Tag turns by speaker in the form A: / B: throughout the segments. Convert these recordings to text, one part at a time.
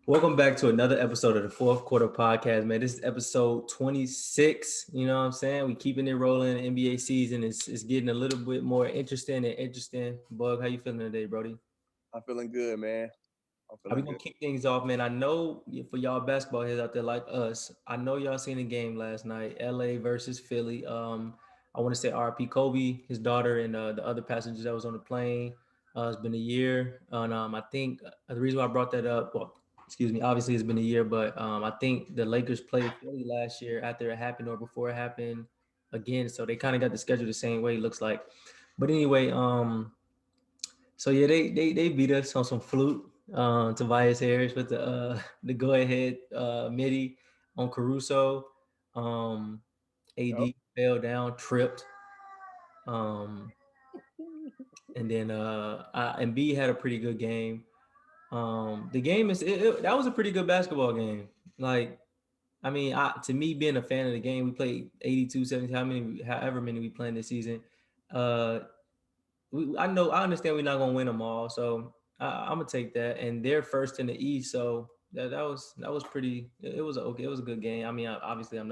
A: Welcome back to another episode of the Fourth Quarter Podcast, man. This is episode 26. You know what I'm saying? We keeping it rolling. The NBA season is getting a little bit more interesting and interesting. Bug, how you feeling today, Brody?
B: I'm feeling good, man. I'm
A: How we
B: feeling
A: gonna
B: good.
A: kick things off, man? I know for y'all basketball heads out there like us, I know y'all seen the game last night, LA versus Philly. I want to say RP Kobe, his daughter, and the other passengers that was on the plane. It's been a year, and I think the reason why I brought that up, well, excuse me, obviously it's been a year, but I think the Lakers played Philly last year after it happened or before it happened again, so they kind of got the schedule the same way. It looks like, but anyway, so yeah, they beat us on some flute. Tobias Harris with the go ahead midi on Caruso. Um,
B: Yep.
A: AD fell down, tripped. Um, and then Embiid had a pretty good game. The game that was a pretty good basketball game. Like I mean, to me being a fan of the game, we played 82, 70, however many we played this season. Uh, I understand we're not gonna win them all, so I'm gonna take that. And they're first in the East, so that was pretty. It was okay. It was a good game. I mean, obviously I'm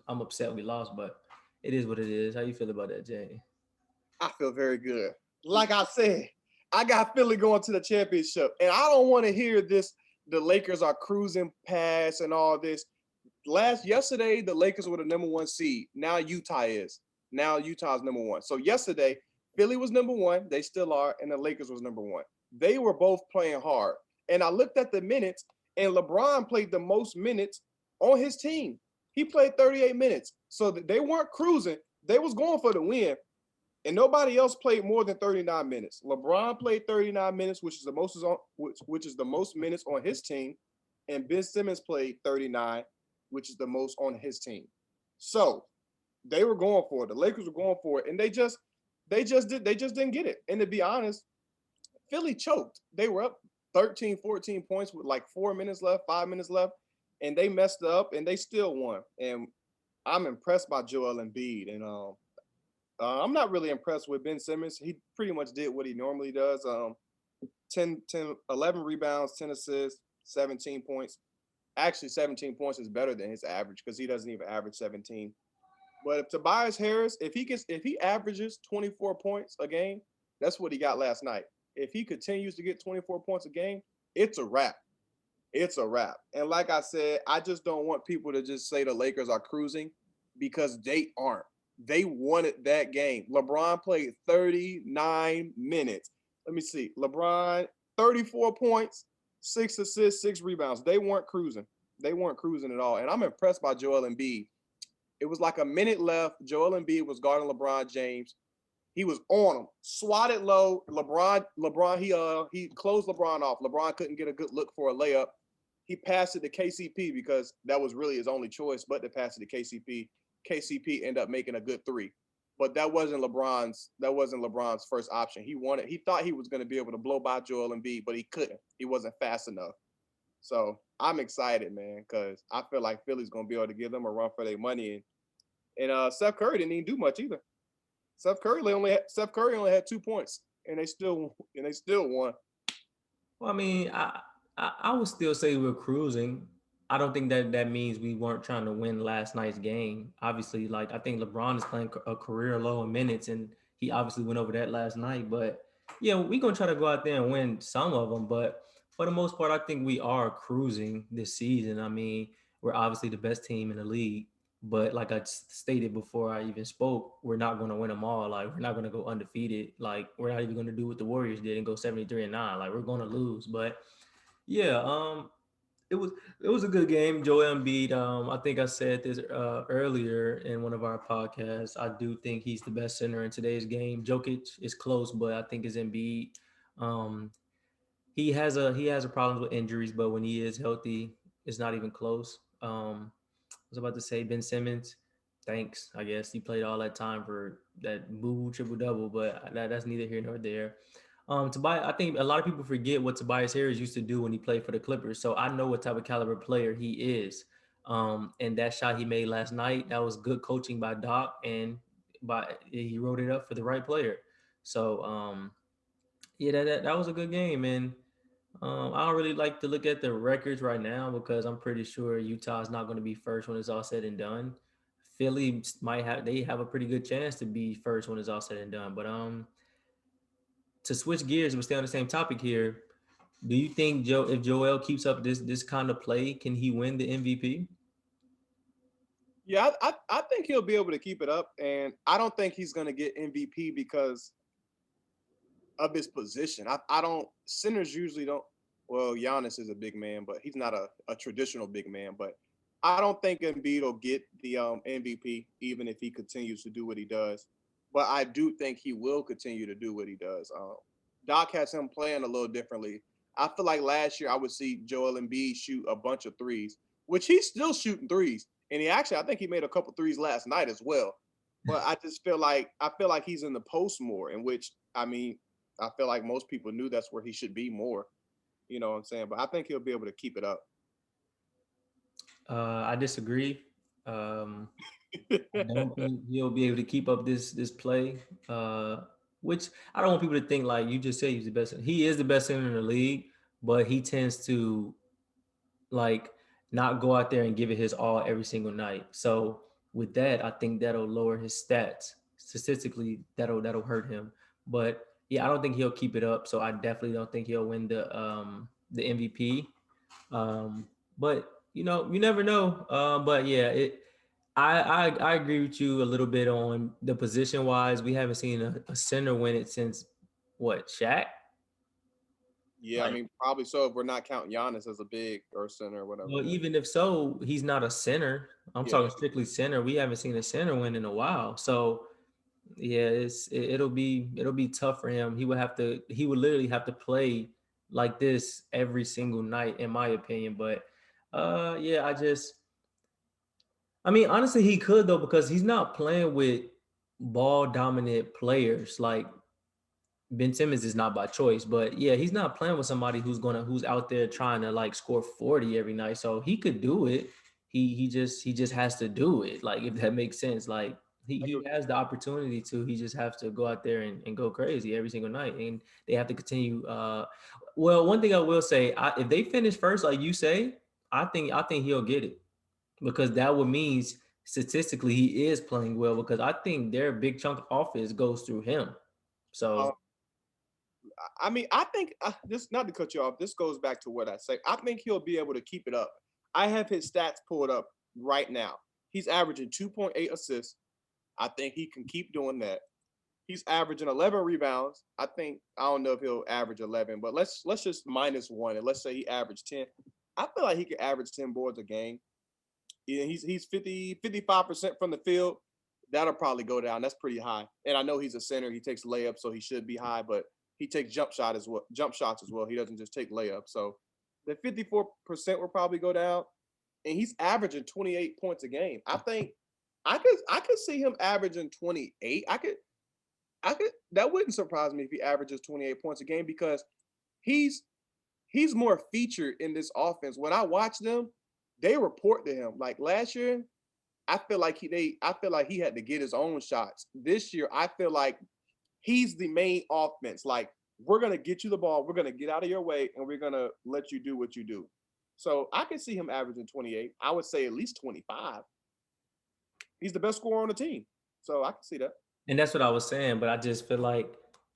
A: upset we lost, but it is what it is. How you feel about that, Jay?
B: I feel very good. Like I said, I got Philly going to the championship, and I don't want to hear this. The Lakers are cruising past and all this. Yesterday, the Lakers were the number one seed. Now Utah is. Now Utah's number one. So yesterday, Philly was number one. They still are, and the Lakers was number one. They were both playing hard. And I looked at the minutes, and LeBron played the most minutes on his team. He played 38 minutes. So they weren't cruising. They was going for the win. And nobody else played more than 39 minutes. LeBron played 39 minutes, which is the most minutes on his team, and Ben Simmons played 39, which is the most on his team. So they were going for it. The Lakers were going for it, and they just didn't get it. And to be honest, Philly choked. They were up 13, 14 points with like 4 minutes left, 5 minutes left, and they messed up and they still won. And I'm impressed by Joel Embiid. And I'm not really impressed with Ben Simmons. He pretty much did what he normally does. 11 rebounds, 10 assists, 17 points. Actually, 17 points is better than his average because he doesn't even average 17. But if Tobias Harris, if he averages 24 points a game, that's what he got last night. If he continues to get 24 points a game, it's a wrap. It's a wrap. And like I said, I just don't want people to just say the Lakers are cruising because they aren't. They wanted that game. LeBron played 39 minutes. Let me see. LeBron, 34 points, 6 assists, 6 rebounds. They weren't cruising. They weren't cruising at all. And I'm impressed by Joel Embiid. It was like a minute left. Joel Embiid was guarding LeBron James. He was on him, swatted low. He closed LeBron off. LeBron couldn't get a good look for a layup. He passed it to KCP because that was really his only choice, but to pass it to KCP. KCP ended up making a good three, but that wasn't LeBron's. That wasn't LeBron's first option. He thought he was going to be able to blow by Joel Embiid, but he couldn't. He wasn't fast enough. So I'm excited, man, because I feel like Philly's going to be able to give them a run for their money. And Steph Curry didn't even do much either. Steph Curry only had 2 points, and they still won.
A: Well, I mean, I would still say we're cruising. I don't think that means we weren't trying to win last night's game. Obviously, like I think LeBron is playing a career low in minutes, and he obviously went over that last night. But yeah, we're gonna try to go out there and win some of them. But for the most part, I think we are cruising this season. I mean, we're obviously the best team in the league. But like I stated before I even spoke, we're not going to win them all. Like we're not going to go undefeated. Like we're not even going to do what the Warriors did and go 73-9. Like we're going to lose. But yeah, it was it was a good game. Joel Embiid. I think I said this earlier in one of our podcasts. I do think he's the best center in today's game. Jokic is close, but I think it's Embiid. Um, he has a problems with injuries, but when he is healthy, it's not even close. I was about to say Ben Simmons. Thanks, I guess he played all that time for that boo triple double, but that's neither here nor there. Tobias, I think a lot of people forget what Tobias Harris used to do when he played for the Clippers. So I know what type of caliber player he is. And that shot he made last night, that was good coaching by Doc, and he wrote it up for the right player. So yeah, that was a good game, man. I don't really like to look at the records right now because I'm pretty sure Utah's not going to be first when it's all said and done. Philly might have they have a pretty good chance to be first when it's all said and done. But to switch gears, we stay on the same topic here. Do you think if Joel keeps up this kind of play, can he win the MVP?
B: Yeah, I think he'll be able to keep it up, and I don't think he's going to get MVP because of his position. I don't centers usually don't. Well, Giannis is a big man, but he's not a traditional big man. But I don't think Embiid will get the MVP even if he continues to do what he does. But I do think he will continue to do what he does. Doc has him playing a little differently. I feel like last year I would see Joel Embiid shoot a bunch of threes, which he's still shooting threes, and he actually I think he made a couple threes last night as well. But I feel like he's in the post more, in which I mean I feel like most people knew that's where he should be more. You know what I'm saying? But I think he'll be able to keep it up.
A: I disagree. Um, I don't think he'll be able to keep up this play. Which I don't want people to think like you just said he's the best. He is the best center in the league, but he tends to like not go out there and give it his all every single night. So with that, I think that'll lower his stats statistically. That'll hurt him. But yeah, I don't think he'll keep it up. So I definitely don't think he'll win the MVP. Um, but you never know. But yeah, I agree with you a little bit on the position wise. We haven't seen a center win it since what Shaq.
B: Yeah, I
A: Like,
B: mean probably so if we're not counting Giannis as a big or center or whatever.
A: well,
B: Yeah,
A: even if so, he's not a center. I'm
B: yeah.
A: talking strictly center. We haven't seen a center win in a while. So yeah, it'll be tough for him. He would literally have to play like this every single night, in my opinion. But yeah, I mean, honestly, he could though because he's not playing with ball dominant players. Like Ben Simmons is not by choice, but yeah, he's not playing with somebody who's out there trying to like score 40 every night. So he could do it. He just has to do it. Like if that makes sense. Like he,
B: I get
A: he
B: what
A: has the opportunity to. He just has to go out there and go crazy every single night. And they have to continue. Well, one thing I will say, if they finish first, like you say, I think he'll get it because that would means statistically he is playing well because I think their big chunk of offense goes through him.
B: you're
A: So
B: I mean, I think this not to cut you off. This goes back to what I say. I think he'll be able to keep it up. I have his stats pulled up right now. He's averaging 2.8 assists. I think he can keep doing that. He's averaging 11 rebounds. I don't know if he'll average 11, but let's just minus one and let's say he averaged 10. I feel like he could average 10 boards a game. Yeah, he's 55% from the field. That'll probably go down. That's pretty high. And I know he's a center. He takes layups, so he should be high, but he takes jump shots as well. He doesn't just take layups. So the 54% will probably go down. And he's averaging 28 points a game. I think I could see him averaging 28. I could that wouldn't surprise me if he averages 28 points a game because he's he's more featured in this offense. When I watch them, they report to him. Like last year, I feel like he had to get his own shots. This year, I feel like he's the main offense. Like we're gonna get you the ball, we're gonna get out of your way, and we're gonna let you do what you do. So I can see him averaging 28. I would say at least 25. He's the best scorer on the team. So I can see that.
A: and that's what I was saying, but I just feel like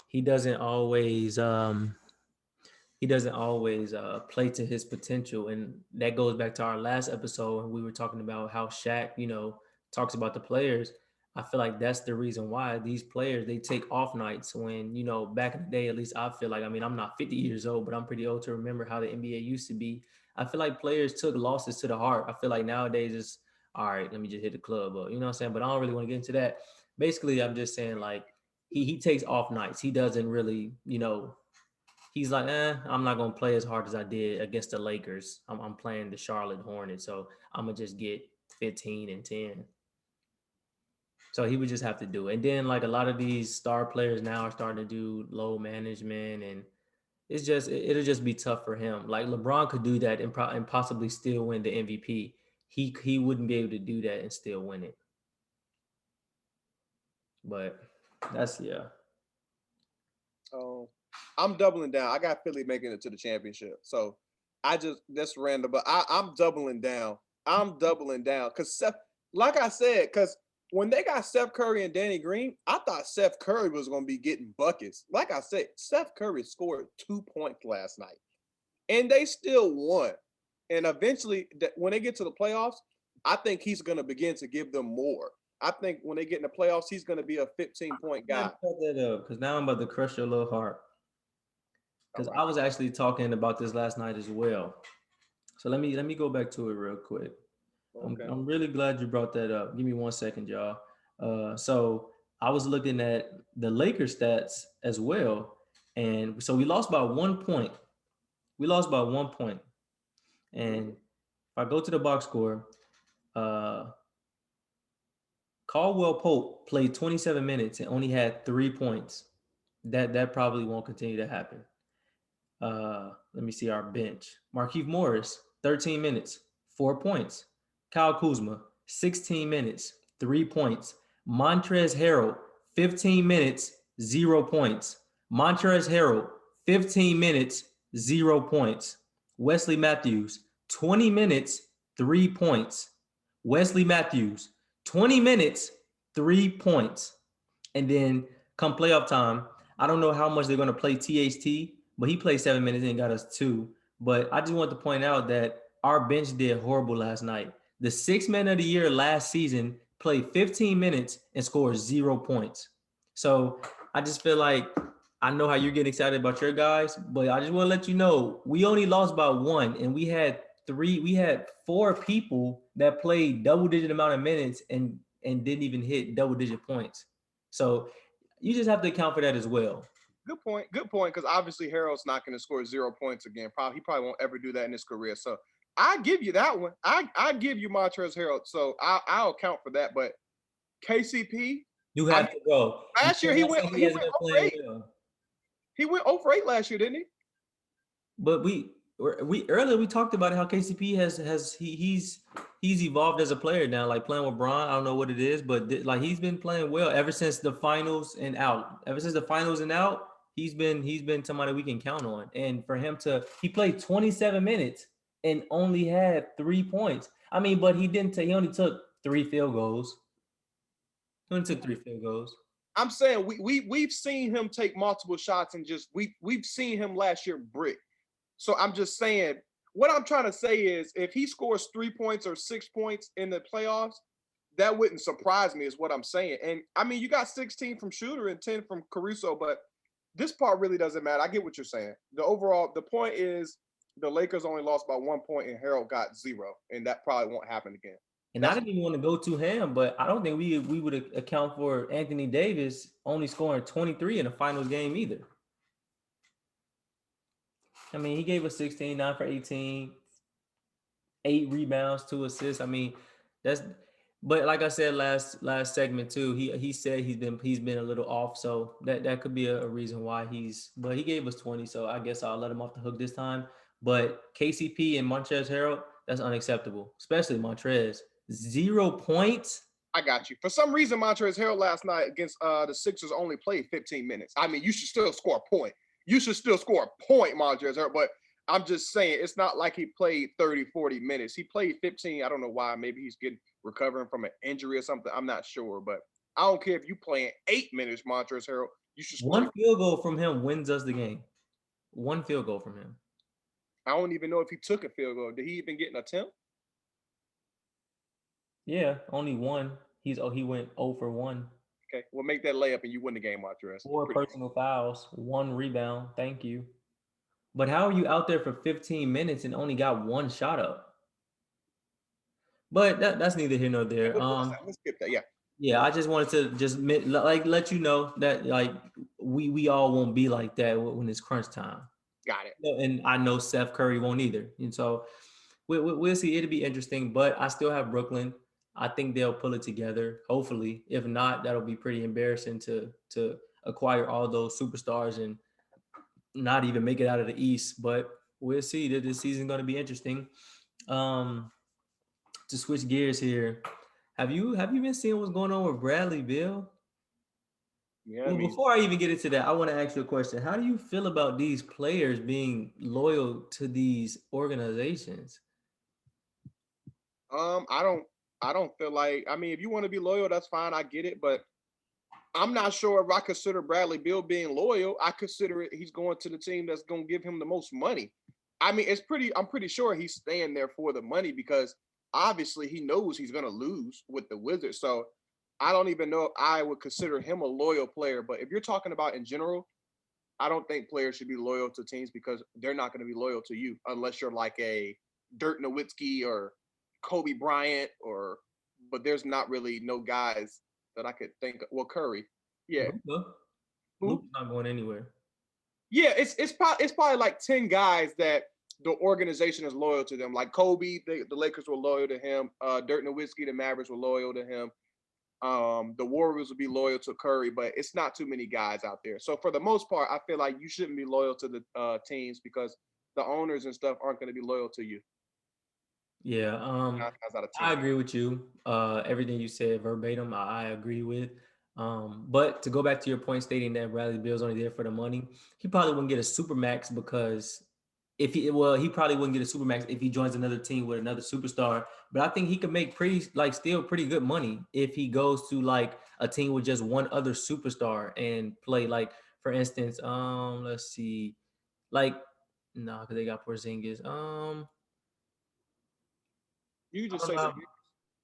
A: he doesn't always he doesn't always play to his potential. And that goes back to our last episode when we were talking about how Shaq, talks about the players. I feel like that's the reason why these players they take off nights when, back in the day, at least I feel like, I mean, I'm not 50 years old, but I'm pretty old to remember how the NBA used to be. I feel like players took losses to the heart. I feel like nowadays it's all right, let me just hit the club up. You know what I'm saying? But I don't really want to get into that. Basically, I'm just saying like he takes off nights. He doesn't really, he's like, I'm not gonna play as hard as I did against the Lakers. I'm playing the Charlotte Hornets, so I'm gonna just get 15 and 10. So he would just have to do it. And then like a lot of these star players now are starting to do low management, and it'll just be tough for him. Like LeBron could do that and possibly still win the MVP. He wouldn't be able to do that and still win it. But that's yeah.
B: Oh. I'm doubling down. I got Philly making it to the championship. So that's random, but I'm doubling down. I'm doubling down because Seth, like I said, because when they got Steph Curry and Danny Green, I thought Steph Curry was going to be getting buckets. Like I said, Steph Curry scored 2 points last night, and they still won. And eventually, when they get to the playoffs, I think he's going to begin to give them more. I think when they get in the playoffs, he's going to be a 15-point
A: Glad
B: guy.
A: you brought that up because now I'm about to crush your little heart.
B: All
A: Because
B: right.
A: I was actually talking about this last night as well. So let me go back to it real quick. I'm
B: Okay.
A: I'm really glad you brought that up. Give me 1 second, y'all. So I was looking at the Lakers stats as well, and so we lost by 1 point. We lost by 1 point, and
B: Mm-hmm.
A: if I go to the box score, uh, Caldwell Pope played 27 minutes and only had 3 points. That probably won't continue to happen. Let me see our bench. Markieff Morris, 13 minutes, 4 points. Kyle Kuzma, 16 minutes, 3 points. Montrez Harrell, 15 minutes, 0 points. Montrez Harrell, 15 minutes, 0 points. Wesley Matthews, 20 minutes, 3 points. Wesley Matthews, 20 minutes, 3 points. And then come playoff time, I don't know how much they're going to play THT, but he played 7 minutes and got us two. But I just want to point out that our bench did horrible last night. The sixth man of the year last season played 15 minutes and scored 0 points. So I just feel like I know how you're getting excited about your guys, but I just want to let you know we only lost by one, and we had four people that played double digit amount of minutes and didn't even hit double digit points. So you just have to account for that as well.
B: Good point. Good point. Because obviously Harold's not going to score 0 points again. Probably he probably won't ever do that in his career. So I give you that one. I give you Montrezl Harold. So I'll account for that. But KCP,
A: You
B: I mean,
A: have to go. You
B: last year he
A: cannot
B: went
A: say he
B: he
A: hasn't
B: went
A: been
B: over
A: playing
B: eight.
A: well.
B: He went over eight last year, didn't he?
A: But we earlier we talked about how KCP he's evolved as a player now, like playing with Bron. I don't know what it is, but like he's been playing well ever since the finals and out. Ever since the finals and out, he's been somebody we can count on. And for him to he played 27 minutes and only had 3 points. I mean, but he didn't take he only took three field goals. He only took three field goals.
B: I'm saying we've seen him take multiple shots and just we've seen him last year brick. So I'm just saying what I'm trying to say is if he scores 3 points or 6 points in the playoffs, that wouldn't surprise me, is what I'm saying. And I mean, you got 16 from Shooter and 10 from Caruso, but this part really doesn't matter. I get what you're saying. The point is the Lakers only lost by 1 point and Harold got zero, and that probably won't happen again.
A: And I
B: That's
A: didn't even want to go to him, but I don't think we would account for Anthony Davis only scoring 23 in the finals game either. I mean, he gave us 16, 9 for 18, 8 rebounds, 2 assists. I mean, that's but like I said last segment too, he said he's been a little off, so that could be a reason why but he gave us 20, so I guess I'll let him off the hook this time. But KCP and Montrezl Harrell, that's unacceptable, especially Montrez. 0 points.
B: I got you. For some reason, Montrezl Harrell last night against the Sixers only played 15 minutes. I mean, you should still score a point. You should still score a point, Montrezl Harrell. But I'm just saying, it's not like he played 30, 40 minutes. He played 15. I don't know why. Maybe he's recovering from an injury or something. I'm not sure. But I don't care if you playing 8 minutes, Montrezl Harrell. You should score.
A: One field goal from him wins us the game. One field goal from him.
B: I don't even know if he took a field goal. Did he even get an attempt?
A: Yeah, only one. He went 0 for 1.
B: Okay, well, make that layup and you win the game, Montrezl.
A: Four
B: Pretty.
A: personal fouls, 1 rebound. Thank you. But how are you out there for 15 minutes and only got one shot up? But that's neither here nor there.
B: Let's skip that. Yeah,
A: Yeah, I just wanted to just like let you know that like we all won't be like that when it's crunch time.
B: got it.
A: And I know Steph Curry won't either. And so we'll see. It'll be interesting, but I still have Brooklyn. I think they'll pull it together. Hopefully, if not, that'll be pretty embarrassing to acquire all those superstars and not even make it out of the East. But we'll see. That this season's going to be interesting. Um, to switch gears here, have you been seeing what's going on with Bradley Bill?
B: Yeah, I
A: Well,
B: mean,
A: before I even get into that, I want to ask you a question. How do you feel about these players being loyal to these organizations?
B: I don't, I don't feel like. I mean, if you want to be loyal, that's fine. I get it, but I'm not sure if I consider Bradley Bill being loyal. I consider it he's going to the team that's going to give him the most money. I mean, it's pretty. I'm pretty sure he's staying there for the money because obviously he knows he's going to lose with the Wizards. So I don't even know if I would consider him a loyal player. But if you're talking about in general, I don't think players should be loyal to teams because they're not going to be loyal to you unless you're like a Dirk Nowitzki or Kobe Bryant or. But there's not really no guys that I could think of. Well, Curry, yeah.
A: Luka.
B: Who?
A: Luka's not going anywhere.
B: Yeah, it's probably like 10 guys that the organization is loyal to them. Like Kobe, the Lakers were loyal to him. Dirk Nowitzki, the Mavericks were loyal to him. The Warriors would be loyal to Curry, but it's not too many guys out there. So for the most part, I feel like you shouldn't be loyal to the teams because the owners and stuff aren't going to be loyal to you.
A: Yeah,
B: Nine times out of
A: I
B: 10.
A: agree with you. Everything you said verbatim, I agree with. But to go back to your point stating that Bradley Bill's only there for the money, he probably wouldn't get a super max because if he well, he probably wouldn't get a super max if he joins another team with another superstar. But I think he could make pretty like still pretty good money if he goes to like a team with just one other superstar and play like for instance, let's see, like no, because they got Porzingis.
B: You
A: I
B: just
A: don't
B: say the
A: know.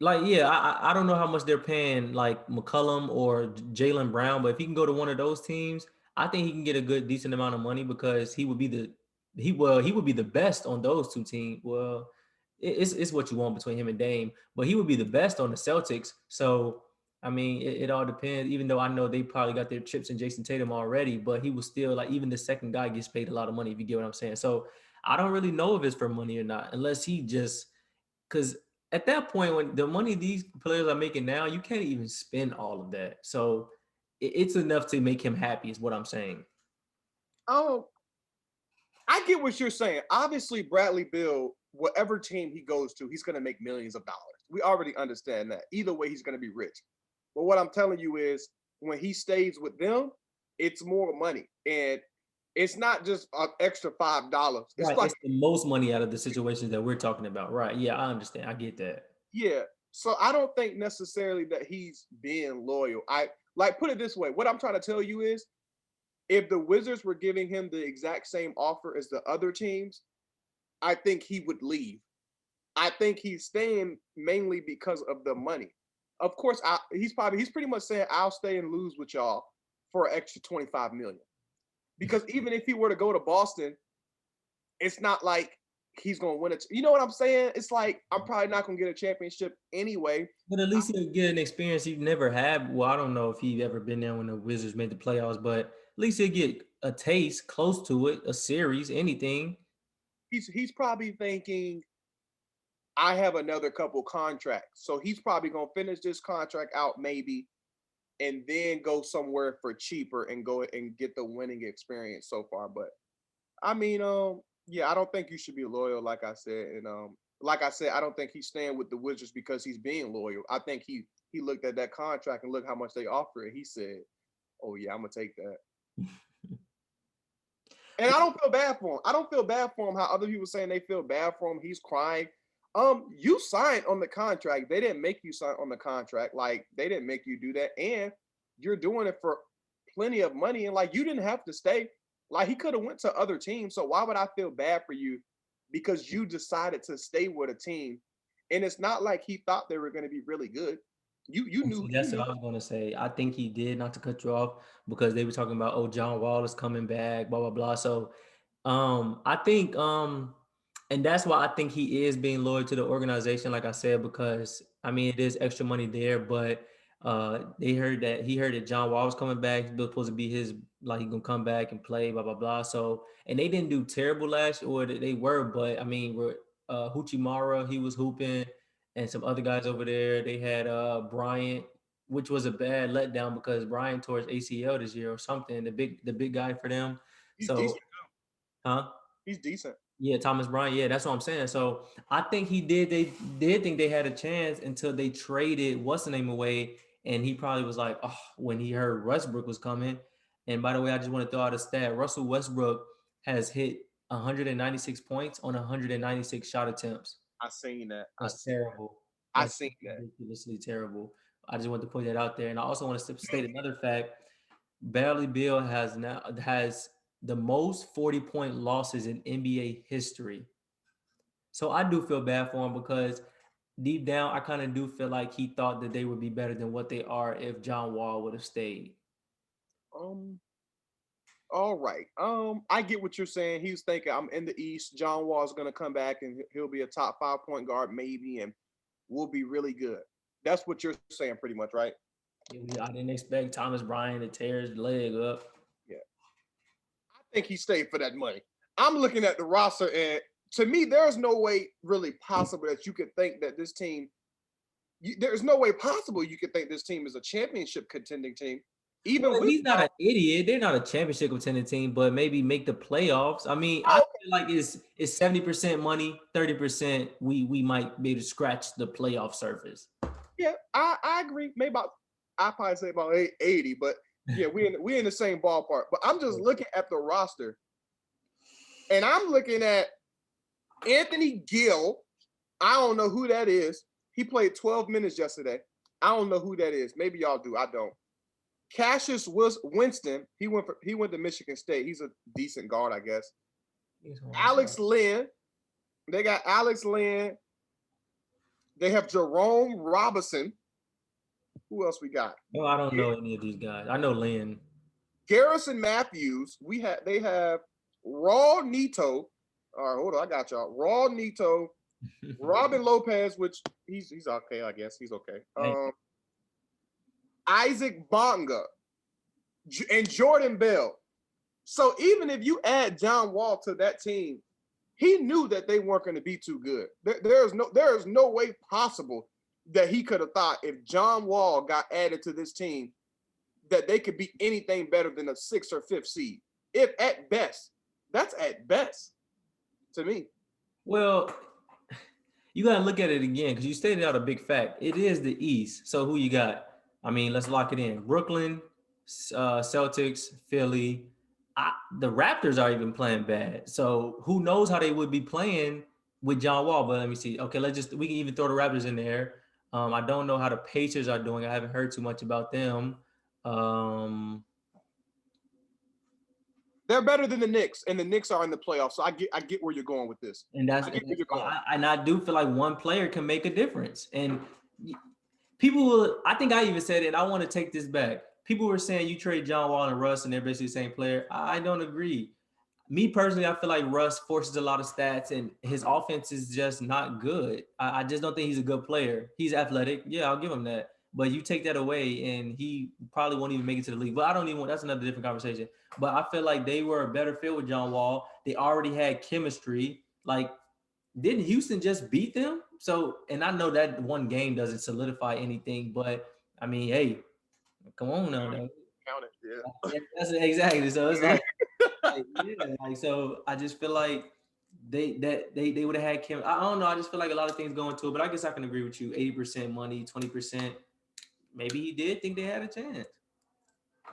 A: Like, yeah, I don't know how much they're paying like McCullum or Jalen Brown, but if he can go to one of those teams, I think he can get a good decent amount of money because he would be the best on those two teams. Well, it's what you want between him and Dame, but he would be the best on the Celtics. So I mean, it all depends. Even though I know they probably got their chips in Jason Tatum already, but he was still like even the second guy gets paid a lot of money if you get what I'm saying. So I don't really know if it's for money or not, unless he just because at that point when the money these players are making now, you can't even spend all of that. So it's enough to make him happy, is what I'm saying.
B: oh, I get what you're saying. Obviously, Bradley Bill, whatever team he goes to, he's going to make millions of dollars. We already understand that. Either way, he's going to be rich. But what I'm telling you is, when he stays with them, it's more money, and it's not just an extra $5. It's
A: Right.
B: like,
A: It's the most money out of the situations that we're talking about. Right. Yeah, I understand. I get that.
B: yeah. So I don't think necessarily that he's being loyal. I like put it this way. What I'm trying to tell you is, if the Wizards were giving him the exact same offer as the other teams, I think he would leave. I think he's staying mainly because of the money. Of course, he's pretty much saying I'll stay and lose with y'all for an extra 25 million. Because even if he were to go to Boston, it's not like he's gonna win it. You know what I'm saying? It's like I'm probably not gonna get a championship anyway.
A: But at least he'll get an experience he never had. Well, I don't know if he ever been there when the Wizards made the playoffs, but at least he'll get a taste close to it, a series, anything.
B: He's probably thinking I have another couple contracts, so he's probably gonna finish this contract out maybe, and then go somewhere for cheaper and go and get the winning experience so far. But I mean, yeah, I don't think you should be loyal, like I said, and like I said, I don't think he's staying with the Wizards because he's being loyal. I think he looked at that contract and looked how much they offer, and he said, "Oh yeah, I'm gonna take that." And I don't feel bad for him. I don't feel bad for him. How other people saying they feel bad for him. He's crying. You signed on the contract. They didn't make you sign on the contract. Like they didn't make you do that, and you're doing it for plenty of money. And like you didn't have to stay. Like he could have went to other teams. So why would I feel bad for you because you decided to stay with a team? And it's not like he thought they were going to be really good. You
A: And see,
B: knew you
A: that's what
B: knew.
A: I was gonna say. I think he did, not to cut you off, because they were talking about, oh, John Wall is coming back, blah blah blah. So, I think, and that's why I think he is being loyal to the organization, like I said, because I mean it is extra money there, but they heard that he heard that John Wall was coming back. He was supposed to be his like he gonna come back and play, blah blah blah. So, and they didn't do terrible last, or they were, but I mean, Hoochie Mara, he was hooping and some other guys over there. They had Bryant, which was a bad letdown because Bryant tore his ACL this year or something. The big guy for them.
B: He's
A: So,
B: decent.
A: huh?
B: He's decent.
A: Yeah, Thomas Bryant. Yeah, that's what I'm saying. So I think he did. They did think they had a chance until they traded what's the name away, and he probably was like, oh, when he heard Westbrook was coming. And by the way, I just want to throw out a stat: Russell Westbrook has hit 196 points on 196 shot attempts.
B: I seen that. I
A: That's
B: seen that.
A: terrible.
B: I
A: That's
B: seen that.
A: ridiculously terrible. I just want to point that out there, and I also want to state another fact. Bradley Beal has the most 40-point losses in NBA history. So I do feel bad for him because deep down, I kind of do feel like he thought that they would be better than what they are if John Wall would have stayed.
B: Um. All right. I get what you're saying. He was thinking, I'm in the East. John Wall's gonna come back and he'll be a top 5 point guard, maybe, and we'll be really good. That's what you're saying, pretty much, right?
A: I didn't expect Thomas Bryant to tear his leg up.
B: Yeah. I think he stayed for that money. I'm looking at the roster, and to me, there's no way really possible that you could think that this team. There's no way possible you could think this team is a championship contending team, even
A: Well,
B: with
A: he's not
B: John.
A: an idiot. They're not a championship contending team, but maybe make the playoffs. I mean, I
B: Oh,
A: feel like it's 70% money, 30% we might be able to scratch the playoff surface.
B: yeah, I agree. Maybe about I probably say about 80, but yeah, we in the same ballpark. But I'm just looking at the roster, and I'm looking at Anthony Gill. I don't know who that is. He played 12 minutes yesterday. I don't know who that is. Maybe y'all do. I don't. Cassius Winston. He went to Michigan State. He's a decent guard, I guess. Alex Lynn. They got Alex Lynn. They have Jerome Robinson. Who else we got?
A: No, I don't know any of these guys. I know Lynn.
B: Garrison Matthews. They have Raw Neto. All right, hold on, I got y'all. Raw Neto, Robin Lopez, which he's okay, I guess he's okay. Isaac Bonga and Jordan Bell. So even if you add John Wall to that team, he knew that they weren't going to be too good. There is no way possible that he could have thought if John Wall got added to this team that they could be anything better than a 6th or 5th seed. If at best, that's at best to me.
A: Well, you got to look at it again because you stated out a big fact. It is the East. So who you got? I mean, let's lock it in. Brooklyn, Celtics, Philly. The Raptors are even playing bad. So who knows how they would be playing with John Wall? But let me see. Okay, we can even throw the Raptors in there. I don't know how the Pacers are doing. I haven't heard too much about them. Um,
B: They're better than the Knicks, and the Knicks are in the playoffs. So I get where you're going with this.
A: and that's
B: I
A: and
B: get where
A: that's
B: you're
A: why
B: going.
A: I do feel like one player can make a difference. And people will. I think I even said it. I want to take this back. People were saying you trade John Wall and Russ, and they're basically the same player. I don't agree. Me personally, I feel like Russ forces a lot of stats, and his offense is just not good. I just don't think he's a good player. He's athletic, yeah, I'll give him that. But you take that away, and he probably won't even make it to the league. But I don't even want. That's another different conversation. But I feel like they were a better fit with John Wall. They already had chemistry. Like, didn't Houston just beat them? So, and I know that one game doesn't solidify anything, but I mean, hey, come on now.
B: Count it. Yeah.
A: Yeah, that's exactly. So it's like yeah, like so. I just feel like they would have had Kim. I don't know. I just feel like a lot of things go into it, but I guess I can agree with you. 80% money, 20%. Maybe he did think they had a chance.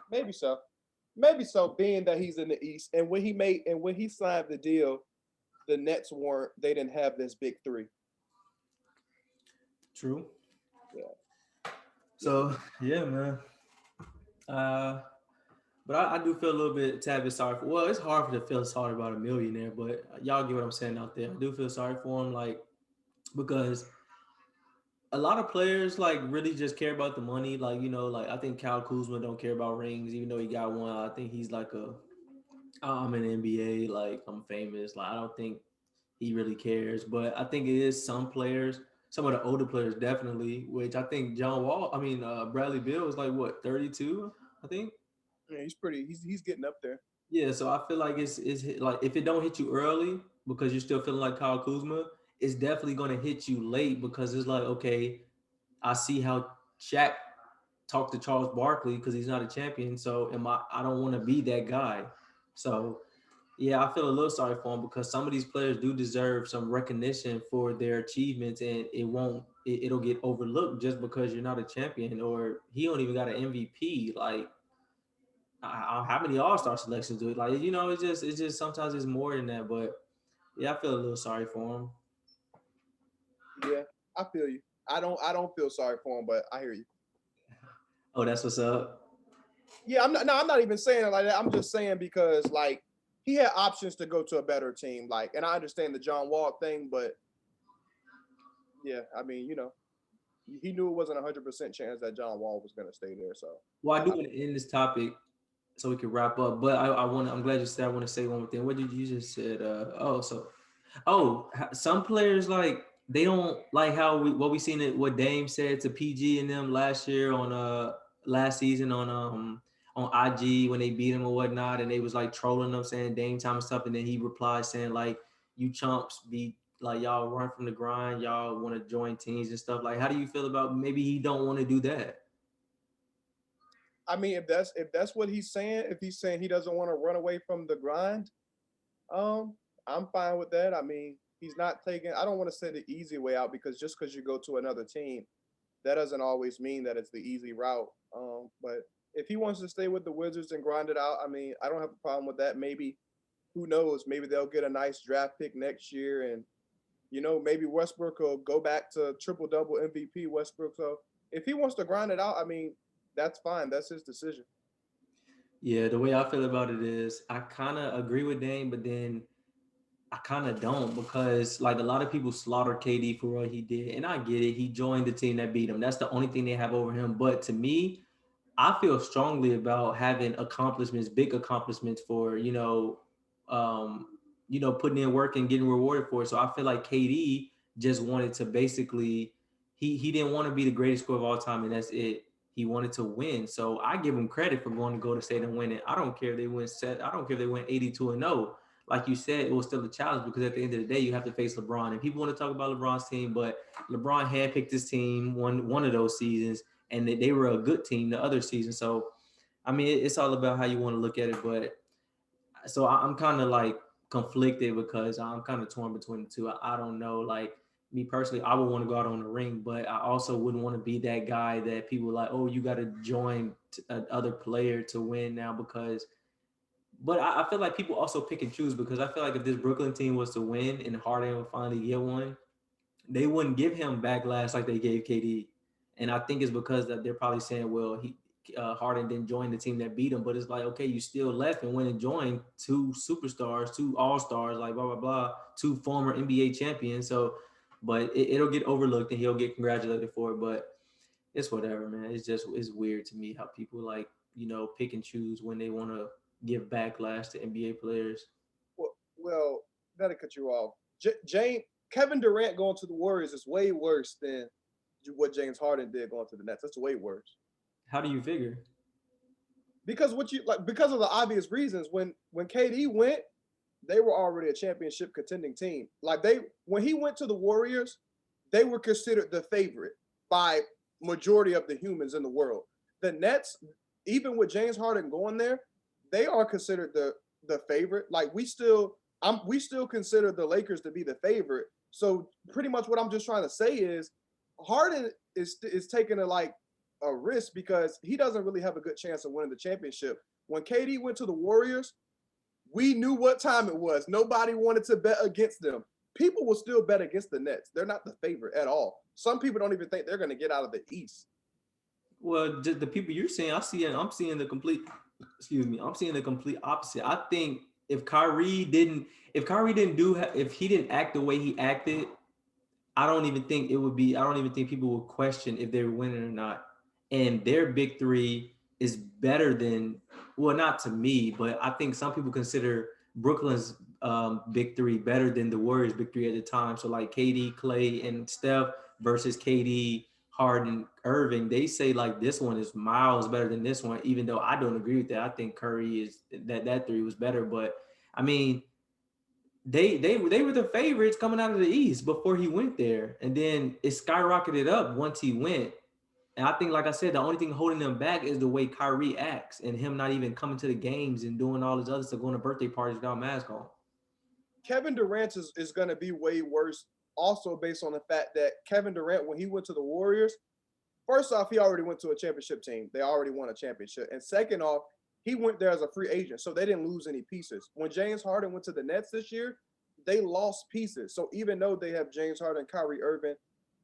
B: Maybe so. Maybe so. Being that he's in the East, and when he signed the deal, the Nets weren't. They didn't have this big three.
A: True.
B: Yeah. Yeah.
A: So yeah, man. Uh, but I do feel a little bit tad bit sorry for. Well, it's hard to feel sorry about a millionaire, but y'all get what I'm saying out there. I do feel sorry for him, like because a lot of players like really just care about the money. Like like I think Kyle Kuzma don't care about rings, even though he got one. I think he's like I'm in the NBA, like I'm famous. Like I don't think he really cares, but I think it is some players, some of the older players definitely. Which I think Bradley Beal is like what 32, I think.
B: Yeah, he's pretty. He's getting up there.
A: Yeah, so I feel like it's like if it don't hit you early because you're still feeling like Kyle Kuzma, it's definitely gonna hit you late because it's like okay, I see how Shaq talked to Charles Barkley because he's not a champion. So I don't want to be that guy. So Yeah, I feel a little sorry for him because some of these players do deserve some recognition for their achievements, and it won't. It'll get overlooked just because you're not a champion, or he don't even got an MVP. Like, how many All Star selections do it? Like, it's just sometimes it's more than that. But yeah, I feel a little sorry for him.
B: Yeah, I feel you. I don't feel sorry for him, but I hear you.
A: Oh, that's what's up.
B: Yeah, I'm not. No, I'm not even saying it like that. I'm just saying because like he had options to go to a better team. Like, and I understand the John Wall thing, but yeah, I mean, he knew it wasn't 100% chance that John Wall was going to stay there. So
A: Well, I do
B: I
A: want to end this topic so we can wrap up. But I want. I'm glad you said. I want to say one more thing. What did you just said? Some players like they don't like how what we seen it. What Dame said to PG and them last year on last season on IG when they beat him or whatnot, and they was like trolling them saying Dame time and stuff, and then he replied saying like you chumps be like y'all run from the grind, y'all want to join teams and stuff. Like, how do you feel about maybe he don't want to do that?
B: I mean, if that's what he's saying, if he's saying he doesn't want to run away from the grind, um, I'm fine with that. I mean, he's not taking. I don't want to say the easy way out because just because you go to another team, that doesn't always mean that it's the easy route. But if he wants to stay with the Wizards and grind it out, I mean, I don't have a problem with that. Maybe who knows? Maybe they'll get a nice draft pick next year, and maybe Westbrook will go back to triple double MVP Westbrook. So if he wants to grind it out, I mean, that's fine. That's his decision.
A: Yeah, the way I feel about it is I kind of agree with Dame, but then I kind of don't because like a lot of people slaughter KD for what he did, and I get it. He joined the team that beat him. That's the only thing they have over him. But to me, I feel strongly about having accomplishments, big accomplishments for um, putting in work and getting rewarded for it. So I feel like KD just wanted to basically he didn't want to be the greatest scorer of all time, and that's it. He wanted to win. So I give him credit for going to Golden State and winning. I don't care if they win set. I don't care if they win 82-0. Like you said, it was still a challenge because at the end of the day, you have to face LeBron. And people want to talk about LeBron's team, but LeBron handpicked his team one of those seasons and they were a good team the other season. So I mean, it's all about how you want to look at it. But so I'm kind of like conflicted because I'm kind of torn between the two. I don't know. Like me personally, I would want to go out on the ring, but I also wouldn't want to be that guy that people are like, oh, you got to join another player to win now because. But I feel like people also pick and choose because I feel like if this Brooklyn team was to win and Harden would finally get one, they wouldn't give him backlash like they gave KD. And I think it's because that they're probably saying, well, Harden didn't join the team that beat him, but it's like, okay, you still left and went and joined two superstars, two all stars, like blah blah blah, two former NBA champions. So, but it'll get overlooked and he'll get congratulated for it. But it's whatever, man. It's weird to me how people like pick and choose when they want to give backlash to NBA players.
B: Well, gotta cut you off. Kevin Durant going to the Warriors is way worse than what James Harden did going to the Nets. That's way worse.
A: How do you figure?
B: Because of the obvious reasons. When KD went, they were already a championship contending team. Like when he went to the Warriors, they were considered the favorite by majority of the humans in the world. The Nets, even with James Harden going there, they are considered the favorite. Like we still consider the Lakers to be the favorite. So pretty much what I'm just trying to say is Harden is taking a risk because he doesn't really have a good chance of winning the championship. When KD went to the Warriors, we knew what time it was. Nobody wanted to bet against them. People will still bet against the Nets. They're not the favorite at all. Some people don't even think they're going to get out of the East.
A: Well, the people you're saying, I'm seeing the complete. Excuse me, I'm seeing the complete opposite. I think if Kyrie didn't if he didn't act the way he acted, I don't even think it would be. I don't even think people would question if they're winning or not. And their big three is better than, well, not to me, but I think some people consider Brooklyn's big three better than the Warriors' big three at the time. So like KD, Clay, and Steph versus KD, Harden, Irving. They say like this one is miles better than this one, even though I don't agree with that. I think Curry is that three was better, but I mean they were the favorites coming out of the East before he went there, and then it skyrocketed up once he went. And I think, like I said, the only thing holding them back is the way Kyrie acts and him not even coming to the games and doing all this other stuff, going to birthday parties without a mask on.
B: Kevin Durant is going to be way worse. Also, based on the fact that Kevin Durant, when he went to the Warriors, first off, he already went to a championship team. They already won a championship. And second off, he went there as a free agent, so they didn't lose any pieces. When James Harden went to the Nets this year, they lost pieces. So even though they have James Harden, Kyrie Irving,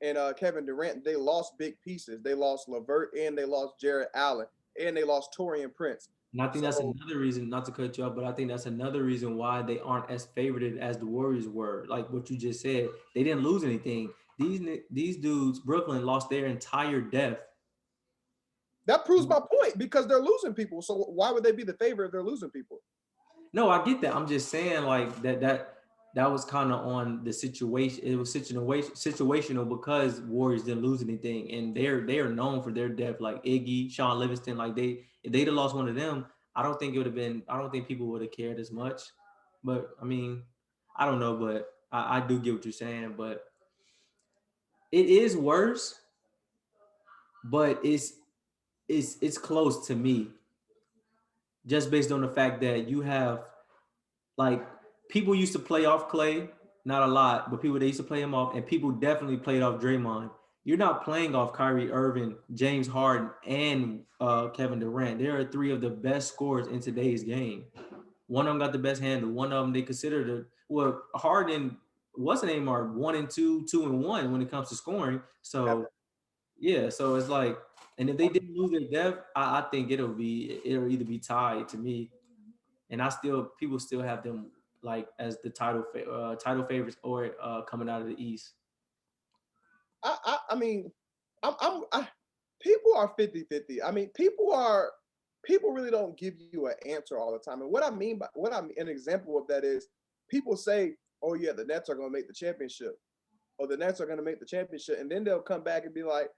B: and Kevin Durant, they lost big pieces. They lost LeVert and they lost Jared Allen and they lost Torian Prince.
A: And I think that's
B: So
A: another reason, not to cut you off, but I think that's another reason why they aren't as favored as the Warriors were. Like what you just said, they didn't lose anything. These dudes, Brooklyn lost their entire depth.
B: that proves my point because they're losing people. So why would they be the favorite if they're losing people?
A: No, I get that. I'm just saying like that was kind of on the situation. It was situational because Warriors didn't lose anything, and they are known for their depth. Like Iggy, Sean Livingston, like they if they'd have lost one of them, I don't think it would have been. I don't think people would have cared as much. But I mean, I don't know, but I do get what you're saying. But it is worse, but it's close to me, just based on the fact that you have like people used to play off Clay, not a lot, but people they used to play him off, and people definitely played off Draymond. You're not playing off Kyrie Irving, James Harden, and Kevin Durant. There are three of the best scorers in today's game. One of them got the best handle. One of them they consider Harden wasn't name are 1 and 2, 2 and 1 when it comes to scoring. So yeah, so it's like, and if they didn't lose their depth, I think it'll either be tied to me, and I still people still have them like as the title favorites or coming out of the East.
B: I mean, people are 50-50. I mean, people really don't give you an answer all the time. And what I mean by what I'm an example of that is people say, "Oh yeah, the Nets are going to make the championship," or "The Nets are going to make the championship," and then they'll come back and be like,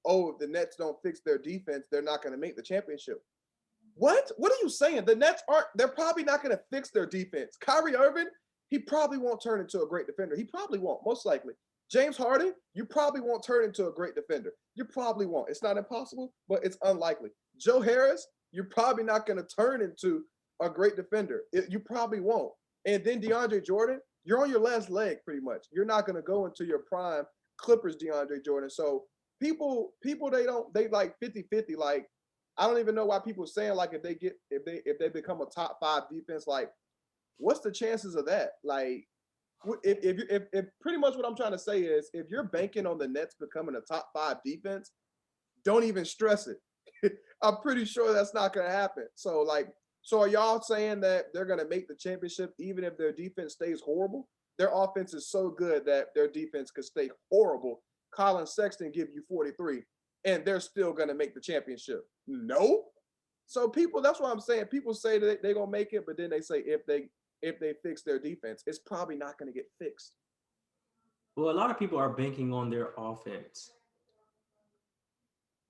B: "Oh, if the Nets don't fix their defense, they're not going to make the championship." What? What are you saying? The Nets aren't. They're probably not going to fix their defense. Kyrie Irving, he probably won't turn into a great defender. He probably won't, most likely. James Harden, you probably won't turn into a great defender. You probably won't. It's not impossible, but it's unlikely. Joe Harris, you're probably not going to turn into a great defender. You probably won't. And then DeAndre Jordan, you're on your last leg pretty much. You're not going to go into your prime Clippers DeAndre Jordan. So people they like 50-50. Like I don't even know why people are saying like if they become a top five defense, like what's the chances of that? Like if pretty much what I'm trying to say is if you're banking on the Nets becoming a top five defense, don't even stress it. I'm pretty sure that's not gonna happen. So are y'all saying that they're gonna make the championship even if their defense stays horrible? Their offense is so good that their defense could stay horrible. Colin Sexton give you 43, and they're still gonna make the championship. No. So people, that's what I'm saying. People say that they're gonna make it, but then they say if they fix their defense, it's probably not gonna get fixed.
A: Well, a lot of people are banking on their offense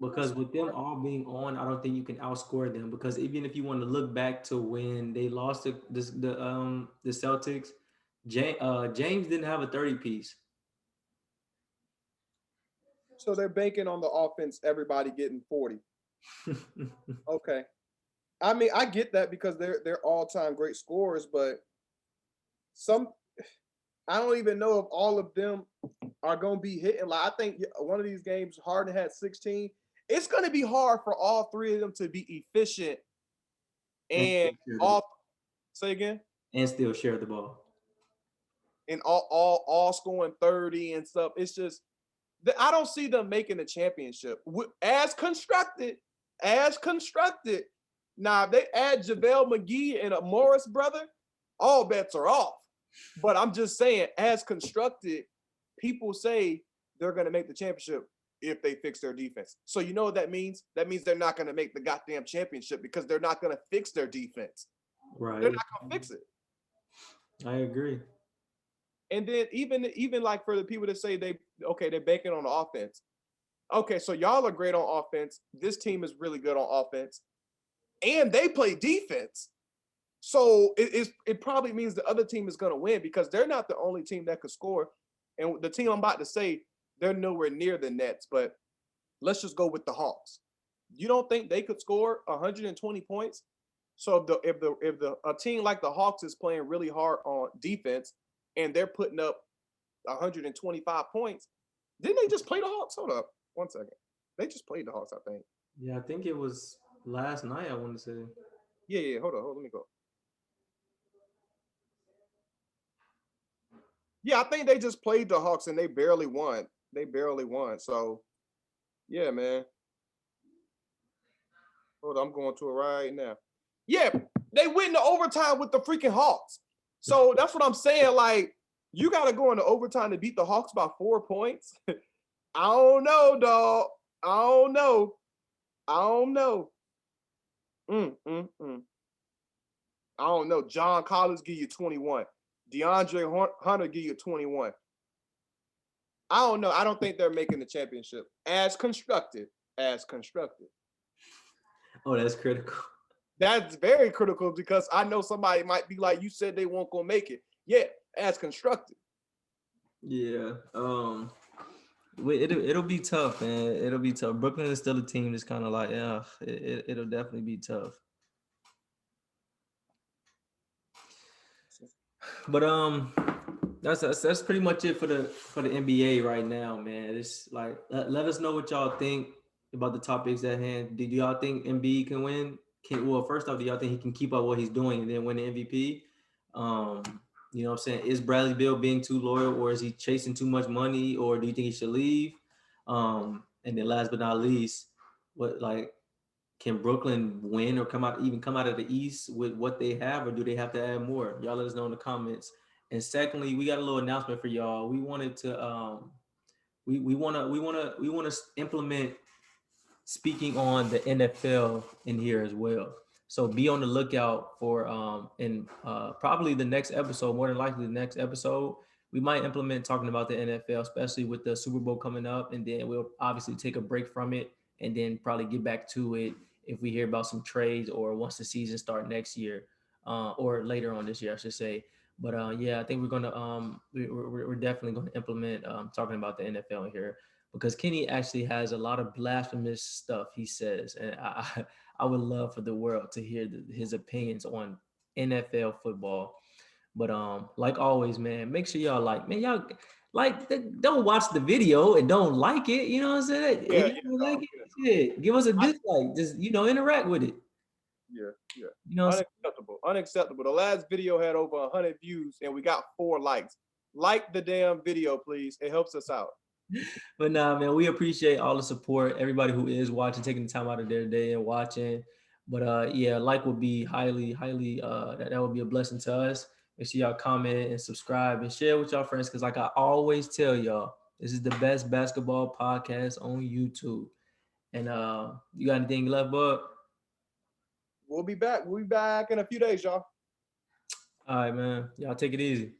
A: because
B: That's
A: with them all being on, I don't think you can outscore them. Because even if you want to look back to when they lost the Celtics, James didn't have a 30 piece.
B: so they're banking on the offense, everybody getting 40. Okay. I mean, I get that because they're all-time great scorers, but some I don't even know if all of them are going to be hitting. Like I think one of these games Harden had 16. It's going to be hard for all three of them to be efficient
A: and
B: and
A: still share the
B: all say again
A: and still share the ball.
B: and all scoring 30 and stuff. It's just I don't see them making the championship as constructed. As constructed. Now, if they add JaVale McGee and a Morris brother, all bets are off. But I'm just saying, as constructed, people say they're going to make the championship if they fix their defense. So you know what that means? That means they're not going to make the goddamn championship because they're not going to fix their defense. They're
A: Right.
B: not going to fix it.
A: I agree.
B: And then even like for the people that say they're banking on the offense. Okay, so y'all are great on offense. This team is really good on offense, and they play defense. So it probably means the other team is going to win because they're not the only team that could score. And the team I'm about to say, they're nowhere near the Nets, but Let's just go with the Hawks. You don't think they could score 120 points? So if the a team like the Hawks is playing really hard on defense and they're putting up 125 points, didn't they just play the Hawks? Hold up, 1 second. They just played the Hawks, I think.
A: Yeah, I think it was last night. I want to say.
B: Yeah, yeah. Hold on. Let me go. Yeah, I think they just played the Hawks and they barely won. They barely won. So yeah, man. Hold on, I'm going to it right now. Yeah, they went into overtime with the freaking Hawks. So that's what I'm saying. Like, you got to go into overtime to beat the Hawks by 4 points. I don't know, dog. I don't know. I don't know. Mm, mm, mm. I don't know. John Collins give you 21. DeAndre Hunter give you 21. I don't know. I don't think they're making the championship as constructed. As constructed.
A: Oh, that's critical.
B: That's very critical because I know somebody might be like, you said they won't go make it. Yeah, as constructed.
A: Yeah. It'll be tough, man. It'll be tough. Brooklyn is still a team that's kind of like, yeah, it'll definitely be tough. But that's pretty much it for the NBA right now, man. It's like let us know what y'all think about the topics at hand. Do y'all think Embiid can win? Well, first off, do y'all think he can keep up what he's doing and then win the MVP? Um, you know what I'm saying? Is Bradley Beal being too loyal, or is he chasing too much money, or do you think he should leave? And then last but not least, what like can Brooklyn win or come out of the East with what they have, or do they have to add more? Y'all let us know in the comments. And secondly, we got a little announcement for y'all. We wanted to we wanna implement speaking on the NFL in here as well. So be on the lookout for in probably the next episode, more than likely the next episode, we might implement talking about the NFL, especially with the Super Bowl coming up, and then we'll obviously take a break from it and then probably get back to it if we hear about some trades or once the season start next year or later on this year, I should say. But yeah, I think we're gonna we're definitely going to implement talking about the NFL in here because Kenny actually has a lot of blasphemous stuff he says, and I would love for the world to hear his opinions on NFL football. But like always, man, make sure y'all y'all like don't watch the video and don't like it. You know what I'm saying?
B: Yeah,
A: If
B: yeah,
A: you don't like
B: no,
A: it, shit, give us a
B: yeah.
A: dislike. Just interact with it.
B: Yeah, yeah.
A: You know what I'm
B: Unacceptable. Unacceptable. The last video had over 100 views and we got 4 likes. Like the damn video, please. It helps us out.
A: But nah, man, we appreciate all the support, everybody who is watching, taking the time out of their day and watching. But yeah, like would be highly that would be a blessing to us. Make sure y'all comment and subscribe and share with y'all friends. Cause like I always tell y'all, this is the best basketball podcast on YouTube. And you got anything left, bud?
B: We'll be back. We'll be back in a few days, y'all.
A: All right, man. Y'all take it easy.